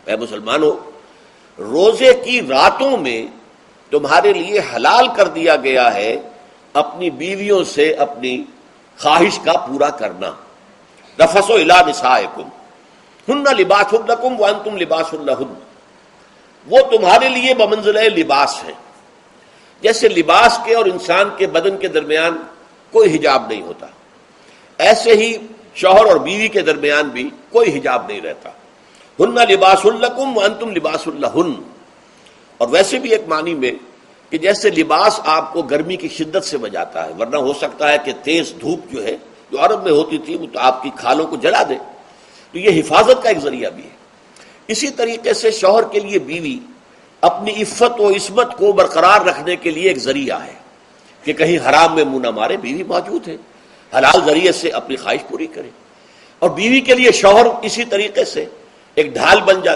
اے مسلمانوں، روزے کی راتوں میں تمہارے لیے حلال کر دیا گیا ہے اپنی بیویوں سے اپنی خواہش کا پورا کرنا. رفثوا الی نسائکم ہن لباس لکم وانتم لباس لہن، وہ تمہارے لیے بمنزلہ لباس ہیں. جیسے لباس کے اور انسان کے بدن کے درمیان کوئی حجاب نہیں ہوتا، ایسے ہی شوہر اور بیوی کے درمیان بھی کوئی حجاب نہیں رہتا. ہن لباس لکم وانتم لباس لہن. اور ویسے بھی ایک معنی میں کہ جیسے لباس آپ کو گرمی کی شدت سے بچاتا ہے، ورنہ ہو سکتا ہے کہ تیز دھوپ جو ہے جو عرب میں ہوتی تھی وہ تو آپ کی کھالوں کو جلا دے، تو یہ حفاظت کا ایک ذریعہ بھی ہے. اسی طریقے سے شوہر کے لیے بیوی اپنی عفت و عصمت کو برقرار رکھنے کے لیے ایک ذریعہ ہے کہ کہیں حرام میں منہ نہ مارے. بیوی موجود ہے، حلال ذریعے سے اپنی خواہش پوری کرے. اور بیوی کے لیے شوہر اسی طریقے سے ایک ڈھال بن جاتا